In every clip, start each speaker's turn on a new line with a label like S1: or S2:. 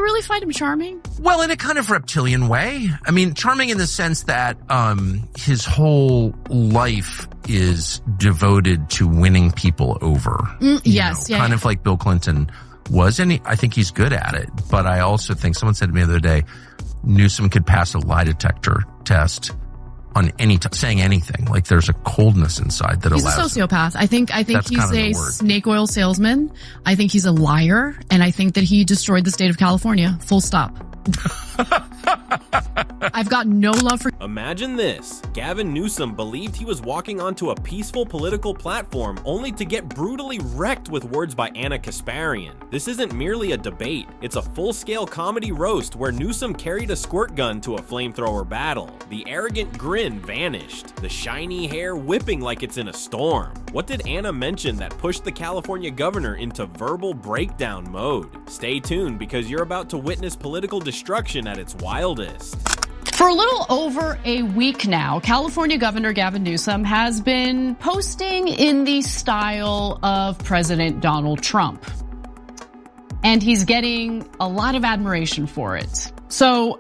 S1: really find him charming?
S2: Well, in a kind of reptilian way. I mean, charming in the sense that his whole life is devoted to winning people over.
S1: Yes.
S2: Kind of like Bill Clinton was, and I think he's good at it. But I also think someone said to me the other day, Newsom could pass a lie detector test on saying anything. Like there's a coldness inside that allows.
S1: He's a sociopath. I think he's a snake oil salesman. I think he's a liar, and I think that he destroyed the state of California. Full stop. I've got no love for...
S3: Imagine this. Gavin Newsom believed he was walking onto a peaceful political platform only to get brutally wrecked with words by Ana Kasparian. This isn't merely a debate. It's a full-scale comedy roast where Newsom carried a squirt gun to a flamethrower battle. The arrogant grin vanished, the shiny hair whipping like it's in a storm. What did Ana mention that pushed the California governor into verbal breakdown mode? Stay tuned because you're about to witness political destruction at its wildest.
S1: For a little over a week now, California Governor Gavin Newsom has been posting in the style of President Donald Trump. And he's getting a lot of admiration for it. So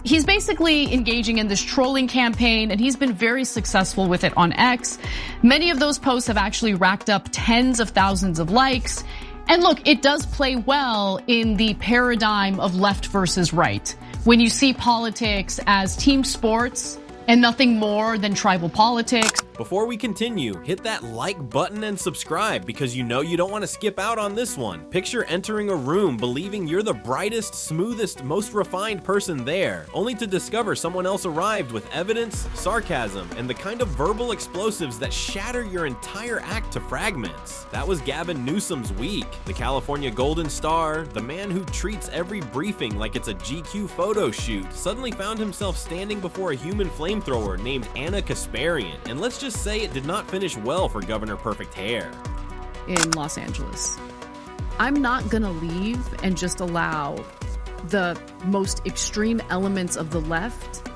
S1: he's basically engaging in this trolling campaign, and he's been very successful with it on X. Many of those posts have actually racked up tens of thousands of likes. And look, it does play well in the paradigm of left versus right. When you see politics as team sports and nothing more than tribal politics.
S3: Before we continue, hit that like button and subscribe because you know you don't want to skip out on this one. Picture entering a room believing you're the brightest, smoothest, most refined person there, only to discover someone else arrived with evidence, sarcasm, and the kind of verbal explosives that shatter your entire act to fragments. That was Gavin Newsom's week. The California Golden Star, the man who treats every briefing like it's a GQ photo shoot, suddenly found himself standing before a human flamethrower named Ana Kasparian. And let's just say it did not finish well for Governor Perfect Hair.
S1: In Los Angeles. I'm not gonna leave and just allow the most extreme elements of the left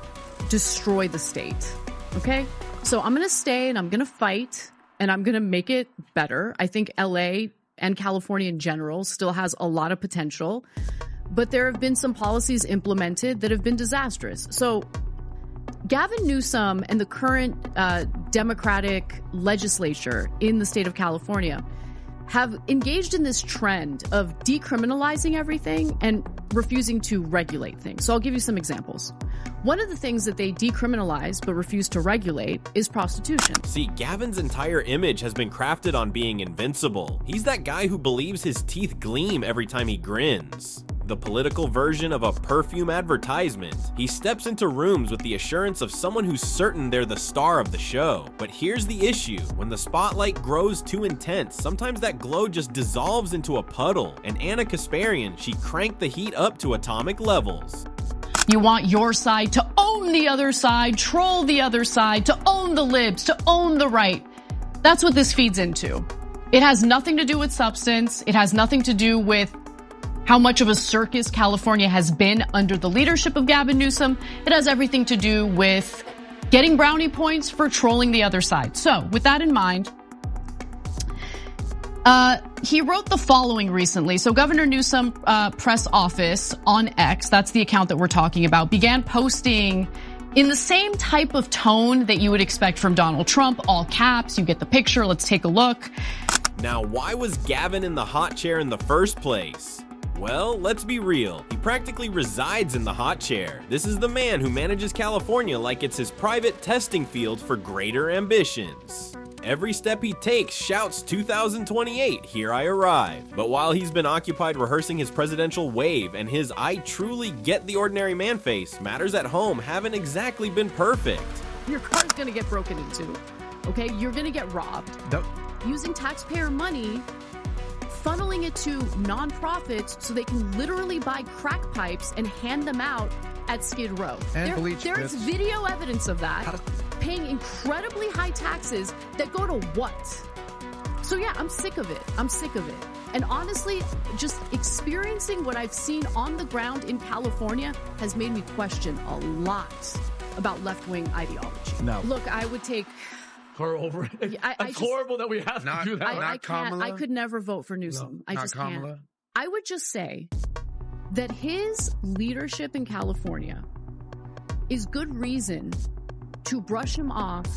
S1: destroy the state, okay? So I'm gonna stay and I'm gonna fight and I'm gonna make it better. I think LA and California in general still has a lot of potential, but there have been some policies implemented that have been disastrous. So Gavin Newsom and the current Democratic legislature in the state of California have engaged in this trend of decriminalizing everything and refusing to regulate things. So I'll give you some examples. One of the things that they decriminalize but refuse to regulate is prostitution.
S3: See, Gavin's entire image has been crafted on being invincible. He's that guy who believes his teeth gleam every time he grins. The political version of a perfume advertisement. He steps into rooms with the assurance of someone who's certain they're the star of the show. But here's the issue. When the spotlight grows too intense, sometimes that glow just dissolves into a puddle. And Ana Kasparian, she cranked the heat up to atomic levels.
S1: You want your side to own the other side, troll the other side, to own the libs, to own the right. That's what this feeds into. It has nothing to do with substance. It has nothing to do with how much of a circus California has been under the leadership of Gavin Newsom. It has everything to do with getting brownie points for trolling the other side. So with that in mind, he wrote the following recently. So Governor Newsom press office on X, that's the account that we're talking about, began posting in the same type of tone that you would expect from Donald Trump, all caps, you get the picture, let's take a look.
S3: Now, why was Gavin in the hot chair in the first place? Well, let's be real. He practically resides in the hot chair. This is the man who manages California like it's his private testing field for greater ambitions. Every step he takes shouts 2028, here I arrive. But while he's been occupied rehearsing his presidential wave and his I truly get the ordinary man face, matters at home haven't exactly been perfect.
S1: Your car's gonna get broken into, okay? You're gonna get robbed. Using taxpayer money, funneling it to nonprofits so they can literally buy crack pipes and hand them out at Skid Row. There's video evidence of that. Paying incredibly high taxes that go to what? So yeah, I'm sick of it. I'm sick of it. And honestly, just experiencing what I've seen on the ground in California has made me question a lot about left-wing ideology.
S4: No.
S1: Look, I would take
S4: her over it. It's horrible that we have to do that.
S1: I could never vote for Newsom. I just can't. I would just say that his leadership in California is good reason to brush him off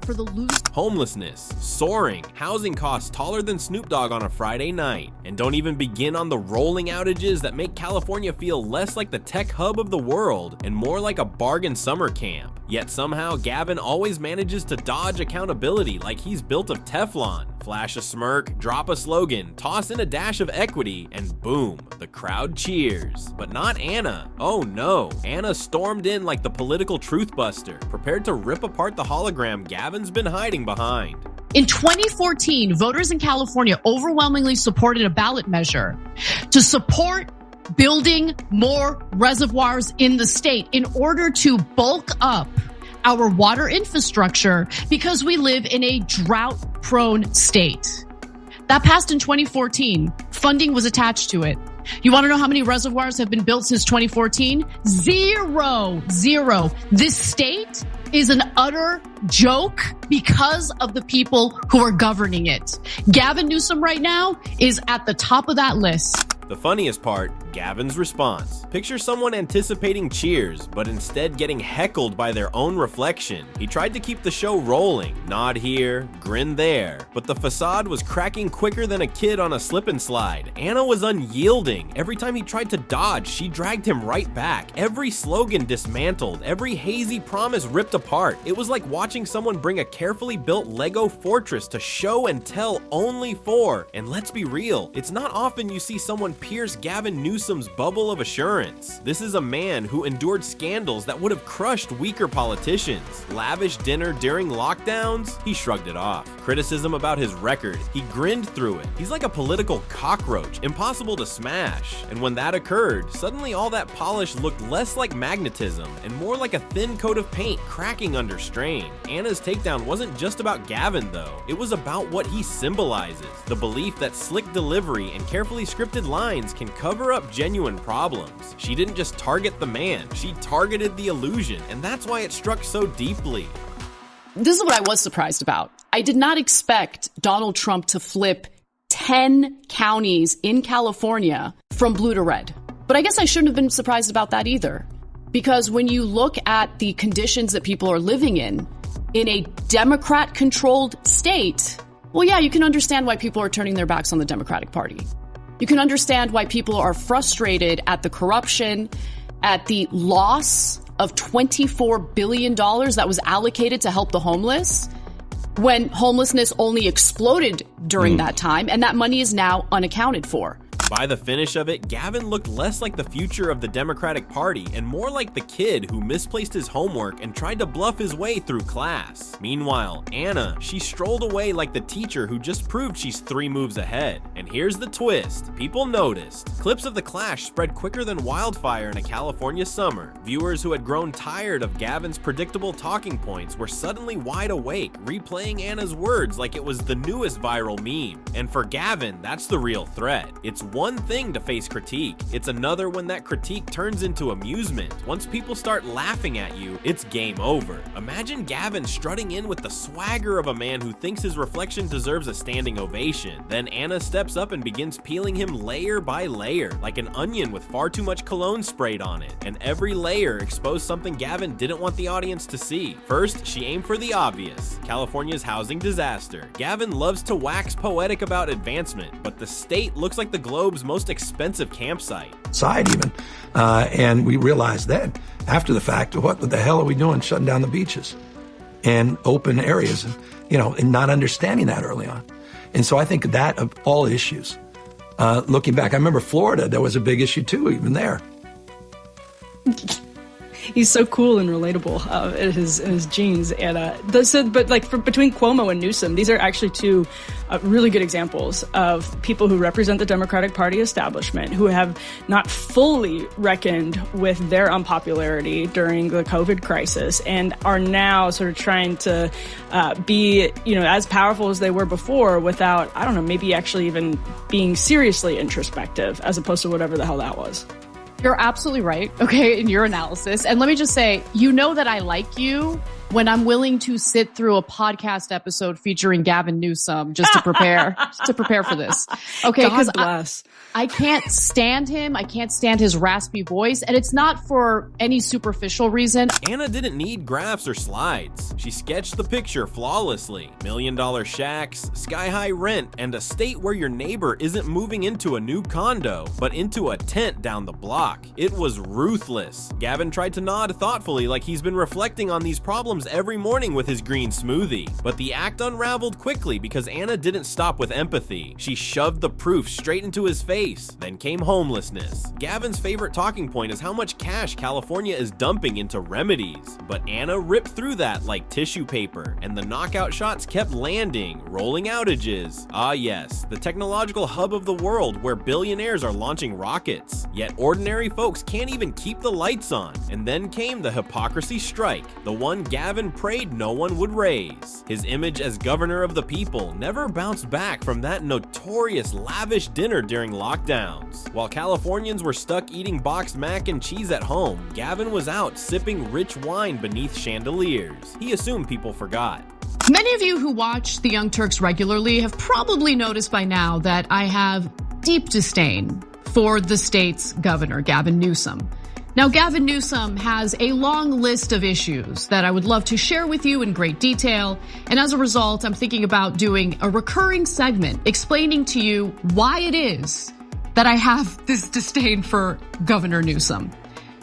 S1: for the loose.
S3: Homelessness, soaring, housing costs taller than Snoop Dogg on a Friday night, and don't even begin on the rolling outages that make California feel less like the tech hub of the world and more like a bargain summer camp. Yet somehow Gavin always manages to dodge accountability like he's built of Teflon. Flash a smirk, drop a slogan, toss in a dash of equity, and boom, the crowd cheers. But not Ana. Oh no, Ana stormed in like the political truth buster, prepared to rip apart the hologram Gavin's been hiding behind.
S5: In 2014, voters in California overwhelmingly supported a ballot measure to support building more reservoirs in the state in order to bulk up our water infrastructure because we live in a drought-prone state. That passed in 2014. Funding was attached to it. You want to know how many reservoirs have been built since 2014? Zero. This state is an utter joke because of the people who are governing it. Gavin Newsom right now is at the top of that list.
S3: The funniest part, Gavin's response. Picture someone anticipating cheers, but instead getting heckled by their own reflection. He tried to keep the show rolling, nod here, grin there, but the facade was cracking quicker than a kid on a slip and slide. Ana was unyielding. Every time he tried to dodge, she dragged him right back. Every slogan dismantled, every hazy promise ripped apart. It was like watching someone bring a carefully built Lego fortress to show and tell only for. And let's be real, it's not often you see someone pierce Gavin Newsom's bubble of assurance. This is a man who endured scandals that would have crushed weaker politicians. Lavish dinner during lockdowns? He shrugged it off. Criticism about his record? He grinned through it. He's like a political cockroach, impossible to smash. And when that occurred, suddenly all that polish looked less like magnetism and more like a thin coat of paint cracking under strain. Ana's takedown wasn't just about Gavin though. It was about what he symbolizes. The belief that slick delivery and carefully scripted lines can cover up genuine problems. She didn't just target the man, she targeted the illusion, and that's why it struck so deeply.
S1: This is what I was surprised about. I did not expect Donald Trump to flip 10 counties in California from blue to red. But I guess I shouldn't have been surprised about that either. Because when you look at the conditions that people are living in a Democrat-controlled state, well, yeah, you can understand why people are turning their backs on the Democratic Party. You can understand why people are frustrated at the corruption, at the loss of $24 billion that was allocated to help the homeless, when homelessness only exploded during that time, and that money is now unaccounted for.
S3: By the finish of it, Gavin looked less like the future of the Democratic Party and more like the kid who misplaced his homework and tried to bluff his way through class. Meanwhile, Ana, she strolled away like the teacher who just proved she's 3 moves ahead. And here's the twist. People noticed. Clips of the clash spread quicker than wildfire in a California summer. Viewers who had grown tired of Gavin's predictable talking points were suddenly wide awake, replaying Ana's words like it was the newest viral meme. And for Gavin, that's the real threat. It's one thing to face critique. It's another when that critique turns into amusement. Once people start laughing at you, it's game over. Imagine Gavin strutting in with the swagger of a man who thinks his reflection deserves a standing ovation. Then Ana steps up and begins peeling him layer by layer, like an onion with far too much cologne sprayed on it. And every layer exposed something Gavin didn't want the audience to see. First, she aimed for the obvious: California's housing disaster. Gavin loves to wax poetic about advancement, but the state looks like the globe's most expensive campsite.
S6: Side even. And we realized then, after the fact, what the hell are we doing shutting down the beaches and open areas, and not understanding that early on. And so I think that of all issues, looking back, I remember Florida, there was a big issue too, even there.
S7: He's so cool and relatable in his genes, and between Cuomo and Newsom, these are actually 2 really good examples of people who represent the Democratic Party establishment who have not fully reckoned with their unpopularity during the COVID crisis and are now sort of trying to be as powerful as they were before without, I don't know, maybe actually even being seriously introspective as opposed to whatever the hell that was.
S1: You're absolutely right, okay, in your analysis. And let me just say, that I like you when I'm willing to sit through a podcast episode featuring Gavin Newsom just to prepare for this. Okay, because I can't stand him. I can't stand his raspy voice, and it's not for any superficial reason.
S3: Ana didn't need graphs or slides. She sketched the picture flawlessly. $1 million shacks, sky-high rent, and a state where your neighbor isn't moving into a new condo, but into a tent down the block. It was ruthless. Gavin tried to nod thoughtfully like he's been reflecting on these problems every morning with his green smoothie. But the act unraveled quickly because Ana didn't stop with empathy. She shoved the proof straight into his face. Then came homelessness. Gavin's favorite talking point is how much cash California is dumping into remedies. But Ana ripped through that like tissue paper, and the knockout shots kept landing, rolling outages. Ah yes, the technological hub of the world where billionaires are launching rockets. Yet ordinary folks can't even keep the lights on. And then came the hypocrisy strike, the one Gavin prayed no one would raise. His image as governor of the people never bounced back from that notorious lavish dinner during lockdowns. While Californians were stuck eating boxed mac and cheese at home, Gavin was out sipping rich wine beneath chandeliers. He assumed people forgot.
S5: Many of you who watch the Young Turks regularly have probably noticed by now that I have deep disdain for the state's governor, Gavin Newsom. Now, Gavin Newsom has a long list of issues that I would love to share with you in great detail. And as a result, I'm thinking about doing a recurring segment explaining to you why it is that I have this disdain for Governor Newsom.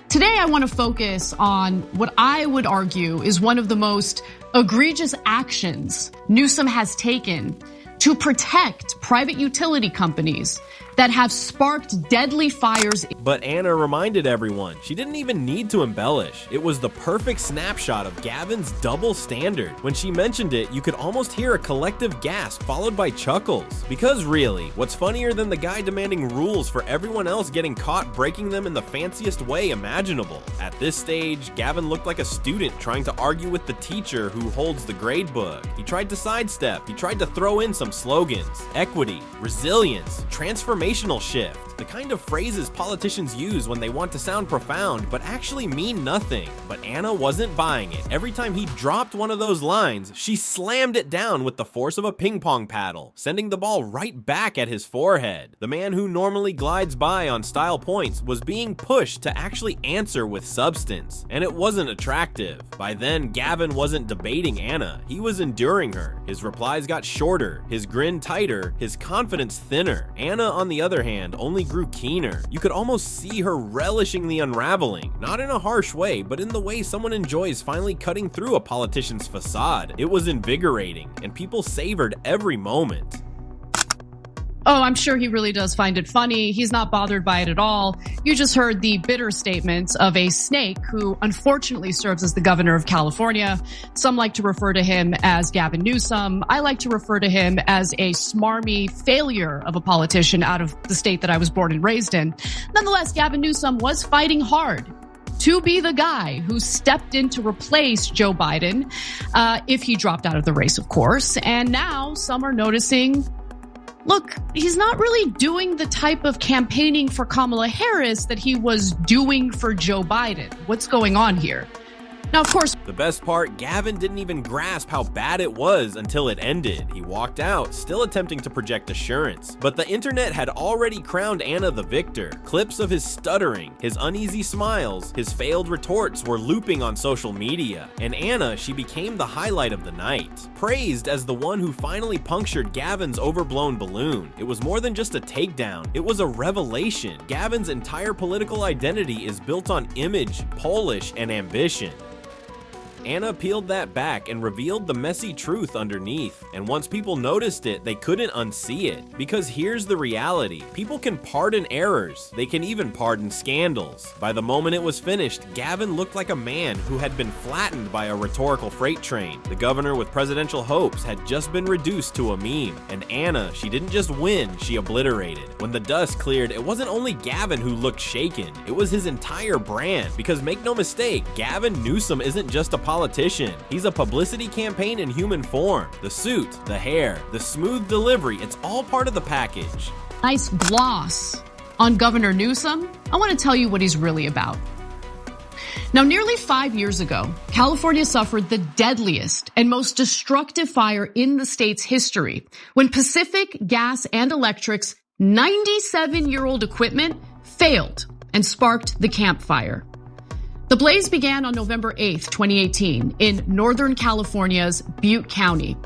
S5: Today, I want to focus on what I would argue is one of the most egregious actions Newsom has taken to protect private utility companies that have sparked deadly fires.
S3: But Ana reminded everyone she didn't even need to embellish. It was the perfect snapshot of Gavin's double standard. When she mentioned it, you could almost hear a collective gasp followed by chuckles. Because really, what's funnier than the guy demanding rules for everyone else getting caught breaking them in the fanciest way imaginable? At this stage, Gavin looked like a student trying to argue with the teacher who holds the grade book. He tried to sidestep. He tried to throw in some slogans: equity, resilience, transformational shift. The kind of phrases politicians use when they want to sound profound but actually mean nothing. But Ana wasn't buying it. Every time he dropped one of those lines, she slammed it down with the force of a ping pong paddle, sending the ball right back at his forehead. The man who normally glides by on style points was being pushed to actually answer with substance, and it wasn't attractive. By then, Gavin wasn't debating Ana, he was enduring her. His replies got shorter, his grin tighter, his confidence thinner. Ana, on the other hand, only grew keener. You could almost see her relishing the unraveling, not in a harsh way, but in the way someone enjoys finally cutting through a politician's facade. It was invigorating, and people savored every moment.
S5: Oh, I'm sure he really does find it funny. He's not bothered by it at all. You just heard the bitter statements of a snake who unfortunately serves as the governor of California. Some like to refer to him as Gavin Newsom. I like to refer to him as a smarmy failure of a politician out of the state that I was born and raised in. Nonetheless, Gavin Newsom was fighting hard to be the guy who stepped in to replace Joe Biden, if he dropped out of the race, of course. And now some are noticing, look, he's not really doing the type of campaigning for Kamala Harris that he was doing for Joe Biden. What's going on here? Now, of course,
S3: the best part, Gavin didn't even grasp how bad it was until it ended. He walked out, still attempting to project assurance. But the internet had already crowned Ana the victor. Clips of his stuttering, his uneasy smiles, his failed retorts were looping on social media. And Ana, she became the highlight of the night. Praised as the one who finally punctured Gavin's overblown balloon. It was more than just a takedown, it was a revelation. Gavin's entire political identity is built on image, polish, and ambition. Ana peeled that back and revealed the messy truth underneath. And once people noticed it, they couldn't unsee it. Because here's the reality. People can pardon errors. They can even pardon scandals. By the moment it was finished, Gavin looked like a man who had been flattened by a rhetorical freight train. The governor with presidential hopes had just been reduced to a meme. And Ana, she didn't just win, she obliterated. When the dust cleared, it wasn't only Gavin who looked shaken. It was his entire brand. Because make no mistake, Gavin Newsom isn't just a politician. He's a publicity campaign in human form. The suit, the hair, the smooth delivery, it's all part of the package.
S5: Nice gloss on Governor Newsom. I want to tell you what he's really about. Now, nearly 5 years ago, California suffered the deadliest and most destructive fire in the state's history when Pacific Gas and Electric's 97-year-old equipment failed and sparked the Camp Fire. The blaze began on November 8th, 2018 in Northern California's Butte County.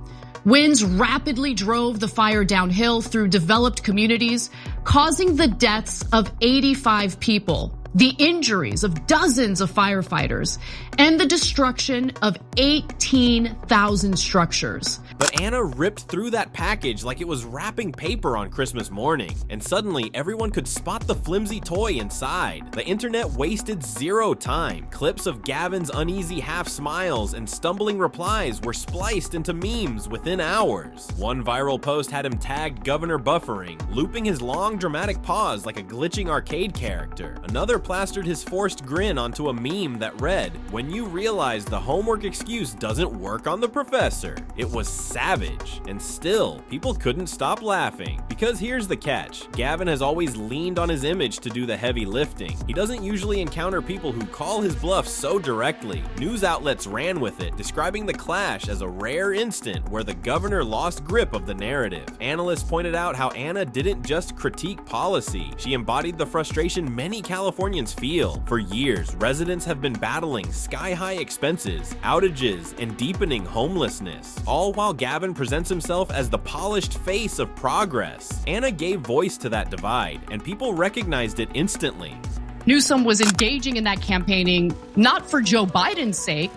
S5: Winds rapidly drove the fire downhill through developed communities, causing the deaths of 85 people, the injuries of dozens of firefighters, and the destruction of 18,000 structures.
S3: But Ana ripped through that package like it was wrapping paper on Christmas morning, and suddenly everyone could spot the flimsy toy inside. The internet wasted zero time. Clips of Gavin's uneasy half smiles and stumbling replies were spliced into memes within hours. One viral post had him tagged Governor Buffering, looping his long dramatic pause like a glitching arcade character. Another plastered his forced grin onto a meme that read, "When you realize the homework excuse doesn't work on the professor." It was savage, and still, people couldn't stop laughing. Because here's the catch, Gavin has always leaned on his image to do the heavy lifting. He doesn't usually encounter people who call his bluff so directly. News outlets ran with it, describing the clash as a rare instant where the governor lost grip of the narrative. Analysts pointed out how Ana didn't just critique policy, she embodied the frustration many Californians feel. For years, residents have been battling sky-high expenses, outages, and deepening homelessness, all while Gavin presents himself as the polished face of progress. Ana gave voice to that divide, and people recognized it instantly.
S5: Newsom was engaging in that campaigning not for Joe Biden's sake,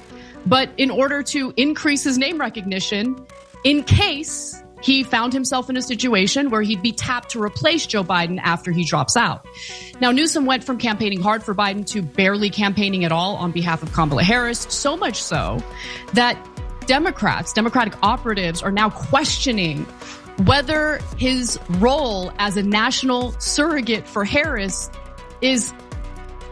S5: but in order to increase his name recognition in case he found himself in a situation where he'd be tapped to replace Joe Biden after he drops out. Now, Newsom went from campaigning hard for Biden to barely campaigning at all on behalf of Kamala Harris, so much so that Democratic operatives are now questioning whether his role as a national surrogate for Harris is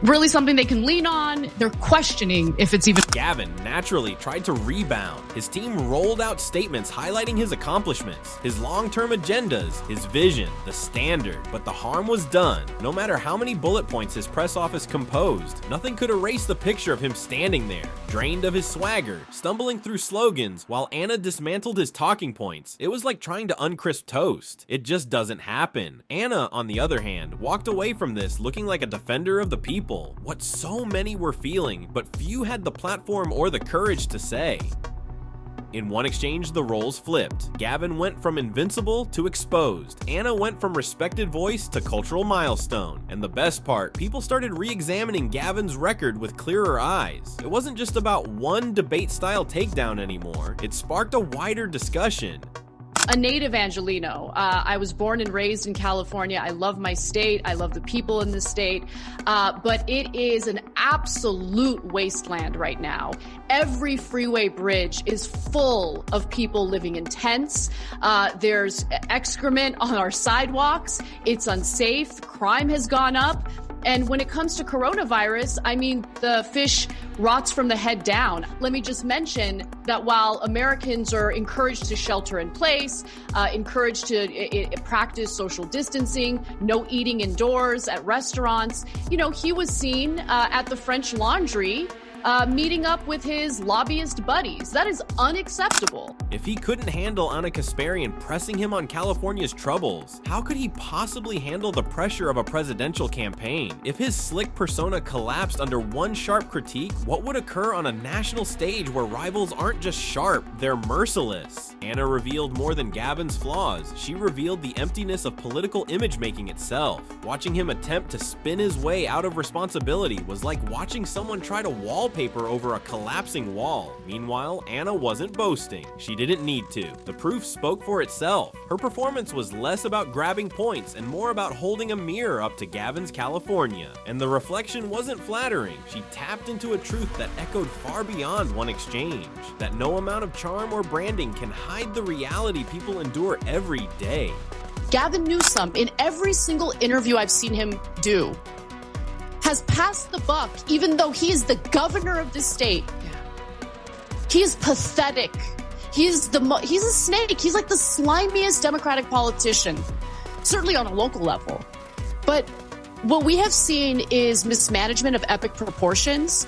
S5: really something they can lean on. They're questioning if it's even.
S3: Gavin naturally tried to rebound. His team rolled out statements highlighting his accomplishments, his long-term agendas, his vision, the standard. But the harm was done. No matter how many bullet points his press office composed, nothing could erase the picture of him standing there, drained of his swagger, stumbling through slogans while Ana dismantled his talking points. It was like trying to uncrisp toast. It just doesn't happen. Ana, on the other hand, walked away from this looking like a defender of the people. What so many were feeling, but few had the platform or the courage to say. In one exchange, the roles flipped. Gavin went from invincible to exposed. Ana went from respected voice to cultural milestone. And the best part, people started re-examining Gavin's record with clearer eyes. It wasn't just about one debate-style takedown anymore. It sparked a wider discussion.
S1: A native Angelino. I was born and raised in California. I love my state. I love the people in the state. But it is an absolute wasteland right now. Every freeway bridge is full of people living in tents. There's excrement on our sidewalks. It's unsafe. Crime has gone up. And when it comes to coronavirus, I mean, the fish rots from the head down. Let me just mention that while Americans are encouraged to shelter in place, encouraged to practice social distancing, no eating indoors at restaurants, you know, he was seen at the French Laundry meeting up with his lobbyist buddies. That is unacceptable.
S3: If he couldn't handle Ana Kasparian pressing him on California's troubles, how could he possibly handle the pressure of a presidential campaign? If his slick persona collapsed under one sharp critique, what would occur on a national stage where rivals aren't just sharp, they're merciless? Ana revealed more than Gavin's flaws. She revealed the emptiness of political image-making itself. Watching him attempt to spin his way out of responsibility was like watching someone try to wallpaper over a collapsing wall. Meanwhile, Ana wasn't boasting. She didn't need to. The proof spoke for itself. Her performance was less about grabbing points and more about holding a mirror up to Gavin's California. And the reflection wasn't flattering. She tapped into a truth that echoed far beyond one exchange. That no amount of charm or branding can hide the reality people endure every day.
S5: Gavin Newsom, in every single interview I've seen him do, has passed the buck, even though he is the governor of the state. He is pathetic. He's a snake. He's like the slimiest Democratic politician, certainly on a local level. But what we have seen is mismanagement of epic proportions.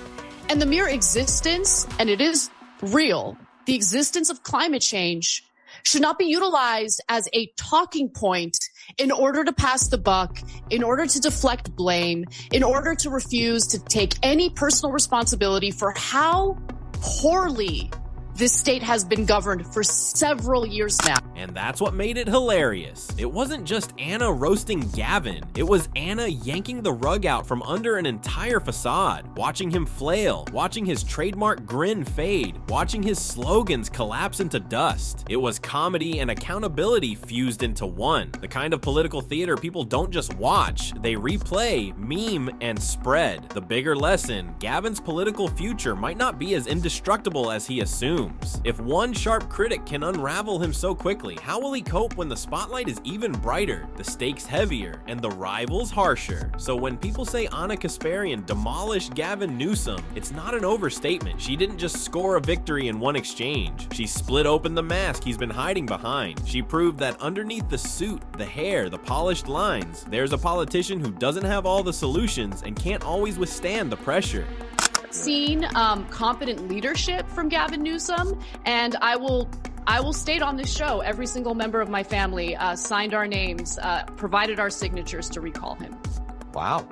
S5: And the mere existence, and it is real, the existence of climate change should not be utilized as a talking point in order to pass the buck, in order to deflect blame, in order to refuse to take any personal responsibility for how poorly this state has been governed for several years now.
S3: And that's what made it hilarious. It wasn't just Ana roasting Gavin. It was Ana yanking the rug out from under an entire facade, watching him flail, watching his trademark grin fade, watching his slogans collapse into dust. It was comedy and accountability fused into one. The kind of political theater people don't just watch, they replay, meme, and spread. The bigger lesson, Gavin's political future might not be as indestructible as he assumed. If one sharp critic can unravel him so quickly, how will he cope when the spotlight is even brighter, the stakes heavier, and the rivals harsher? So when people say Ana Kasparian demolished Gavin Newsom, it's not an overstatement. She didn't just score a victory in one exchange. She split open the mask he's been hiding behind. She proved that underneath the suit, the hair, the polished lines, there's a politician who doesn't have all the solutions and can't always withstand the pressure.
S5: Seen competent leadership from Gavin Newsom, and I will state on this show, every single member of my family signed our names, provided our signatures to recall him.
S8: Wow.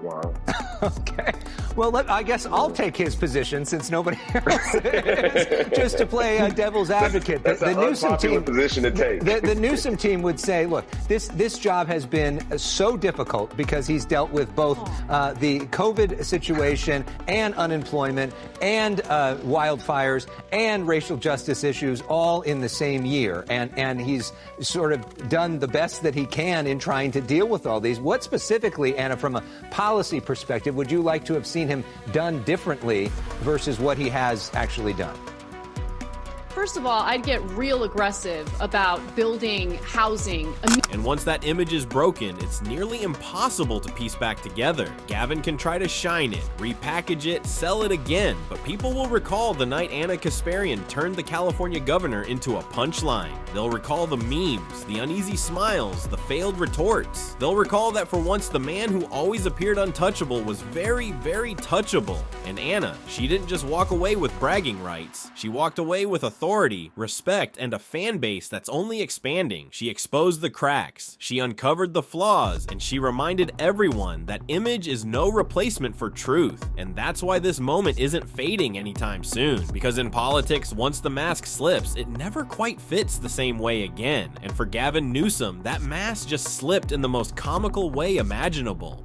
S8: Okay. Well, I guess I'll take his position since nobody else is, just to play devil's advocate.
S9: That's an unpopular position to take.
S8: The Newsom team would say, look, this job has been so difficult because he's dealt with both the COVID situation and unemployment and wildfires and racial justice issues all in the same year. And he's sort of done the best that he can in trying to deal with all these. What specifically, Ana, from a policy perspective, would you like to have seen him done differently versus what he has actually done?
S5: First of all, I'd get real aggressive about building housing.
S3: And once that image is broken, it's nearly impossible to piece back together. Gavin can try to shine it, repackage it, sell it again, but people will recall the night Ana Kasparian turned the California governor into a punchline. They'll recall the memes, the uneasy smiles, the failed retorts. They'll recall that for once the man who always appeared untouchable was very, very touchable. And Ana, she didn't just walk away with bragging rights. She walked away with authority, respect, and a fan base that's only expanding. She exposed the cracks, she uncovered the flaws, and she reminded everyone that image is no replacement for truth. And that's why this moment isn't fading anytime soon. Because in politics, once the mask slips, it never quite fits the same way again. And for Gavin Newsom, that mask just slipped in the most comical way imaginable.